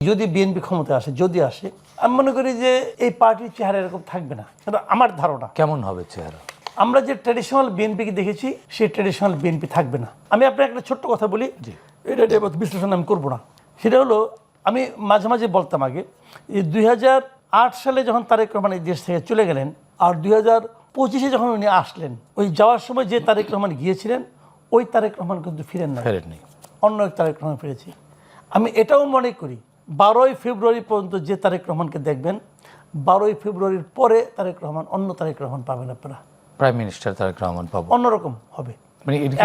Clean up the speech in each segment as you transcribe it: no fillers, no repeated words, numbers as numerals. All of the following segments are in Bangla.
যদি বিএনপি ক্ষমতায় আসে, যদি আসে, আমি মনে করি যে এই পার্টির চেহারা এরকম থাকবে না। এটা আমার ধারণা। কেমন হবে চেহারা? আমরা যে ট্র্যাডিশনাল বিএনপিকে দেখেছি সেই ট্র্যাডিশনাল বিএনপি থাকবে না। আমি আপনাকে একটা ছোট্ট কথা বলি, এটা বিশ্লেষণ আমি করবো না। সেটা হলো, আমি মাঝে মাঝে বলতাম আগে যে 2008 সালে যখন তারেক রহমান এই দেশ থেকে চলে গেলেন, আর 2025-এ যখন উনি আসলেন, ওই যাওয়ার সময় যে তারেক রহমান গিয়েছিলেন ওই তারেক রহমান কিন্তু ফেরেননি, অন্য এক তারেক রহমান ফিরেছি। আমি এটাও মনে করি 12ই ফেব্রুয়ারি পর্যন্ত যে তারেক রহমানকে দেখবেন, 12ই ফেব্রুয়ারির পরে তারেক রহমান, অন্য তারেক রহমান পাবেন আপনারা। প্রাইম মিনিস্টার তারেক রহমান পাবো, অন্যরকম হবে।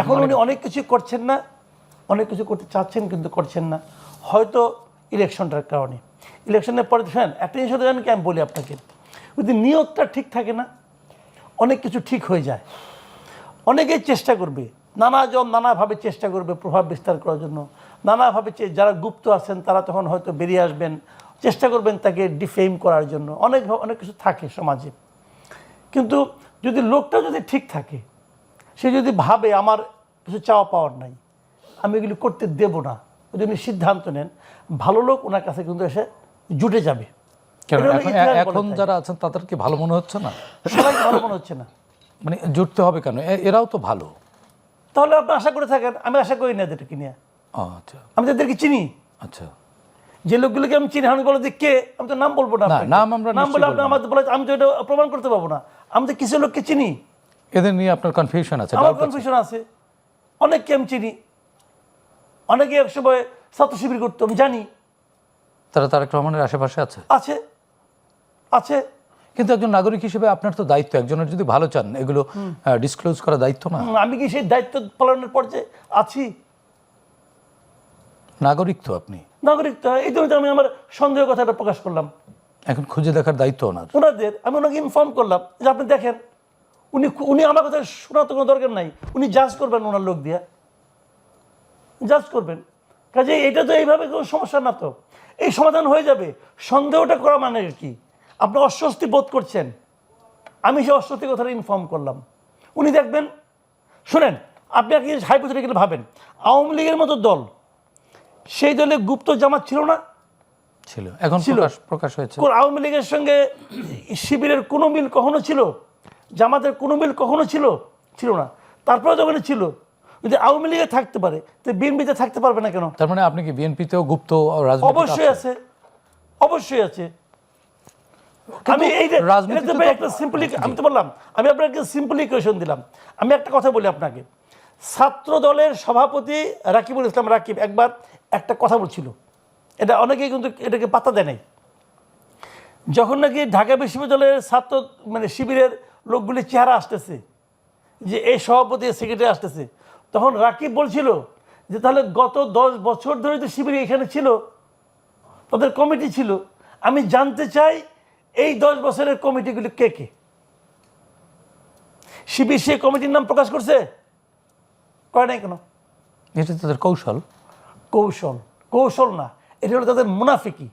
এখন উনি অনেক কিছু করছেন না, অনেক কিছু করতে চাচ্ছেন কিন্তু করছেন না, হয়তো ইলেকশনটার কারণে। ইলেকশনের পরে দেখেন একটা জিনিস হতে জানেন কি, আমি বলি আপনাকে, যদি নিয়তটা ঠিক থাকে না, অনেক কিছু ঠিক হয়ে যায়। অনেকেই চেষ্টা করবে, নানাভাবে চেষ্টা করবে প্রভাব বিস্তার করার জন্য, নানাভাবে যারা গুপ্ত আছেন তারা তখন হয়তো বেরিয়ে আসবেন, চেষ্টা করবেন তাকে ডিফেম করার জন্য। অনেক কিছু থাকে সমাজে। কিন্তু যদি লোকটা যদি ঠিক থাকে, সে যদি ভাবে আমার কিছু চাওয়া পাওয়ার নাই, আমি এগুলি করতে দেব না, যদি উনি সিদ্ধান্ত নেন, ভালো লোক ওনার কাছে কিন্তু এসে জুটে যাবে। এখন যারা আছেন তাদের কি ভালো মনে হচ্ছে না? সবাইকে ভালো মনে হচ্ছে না। মানে জুটতে হবে কেন? এরাও তো ভালো। তাহলে আপনি আশা করে থাকেন, আমি আশা করি না এদেরকে নিয়ে। আচ্ছা, আমি তাদেরকে চিনি। আচ্ছা, যে লোকগুলোকে আমি চিনি, আমি বলো যে কে, আমি তো নাম বলবো না। নাম বলে আপনি আমাদের বলে, আমি তো এটা প্রমাণ করতে পারবো না। আমি তো কিছু লোককে চিনি। এদের নিয়ে আপনার কনফিউশন আছে? আমার কনফিউশন আছে। অনেককে আমি চিনি, অনেকে একসময় ছাত্র শিবির করতো, আমি জানি। তারা তারেক রহমানের আশেপাশে আছে? আছে, আছে। কিন্তু একজন নাগরিক হিসেবে আপনার তো দায়িত্ব, একজনের যদি ভালো চান এগুলো ডিসক্লোজ করা দায়িত্ব না? আমি কি সেই দায়িত্ব পালনের পর্যায়ে আছি? নাগরিক তো আপনি। নাগরিক তো, এই জন্য আমি আমার সন্দেহ কথাটা প্রকাশ করলাম। এখন খুঁজে দেখার দায়িত্ব ওনাদের। আমি ওনাকে ইনফর্ম করলাম যে আপনি দেখেন, উনি আমার কথা শোনার তো কোনো দরকার নাই, উনি জাজ করবেন, ওনার লোক দিয়ে জাজ করবেন। কাজে এটা তো এইভাবে কোনো সমস্যা না, তো এই সমাধান হয়ে যাবে। সন্দেহটা করা মানে কি? আপনি অস্বস্তি বোধ করছেন, আমি সেই অস্বস্তি কথাটা ইনফর্ম করলাম, উনি দেখবেন। শোনেন, আপনি আর কি হাইপোথেটিক্যালি ভাবেন, আওয়ামী লীগের মতো দল, সেই দলে গুপ্ত জামাত ছিল না? ছিল, এখন প্রকাশ হয়েছে। আওয়ামী লীগের সঙ্গে শিবিরের কোনো মিল কখনো ছিল? জামাতের কোনো মিল কখনো ছিল? ছিল না। তারপরে যখন ছিল, যদি আওয়ামী লীগে থাকতে পারে তো বিএনপিতে থাকতে পারবে না কেন? তার মানে আপনি কি বিএনপিতেও গুপ্ত রাজনীতি? অবশ্যই আছে, অবশ্যই আছে। আমি এই একটা সিম্পলি, আমি তো বললাম, আমি আপনাকে সিম্পলি কোয়েশন দিলাম। আমি একটা কথা বলি আপনাকে, ছাত্র দলের সভাপতি রাকিবুল ইসলাম রাকিব একবার একটা কথা বলছিল, এটা অনেকেই কিন্তু এটাকে পাত্তা দেয় নাই। যখন নাকি ঢাকা বিশ্ববিদ্যালয়ের ছাত্র মানে শিবিরের লোকগুলি চেহারা আসতেছে, যে এই সভাপতি সেক্রেটারি আসতেছে, তখন রাকিব বলছিল যে তাহলে গত 10 বছর ধরে তো শিবির এখানে ছিল, তাদের কমিটি ছিল, আমি জানতে চাই এই 10 বছরের কমিটিগুলি কে কে? শিবির সেই কমিটির নাম প্রকাশ করছে? করে নাই কেন? এটা তাদের কৌশল। কৌশল না, এটা হলো তাদের মুনাফিকি।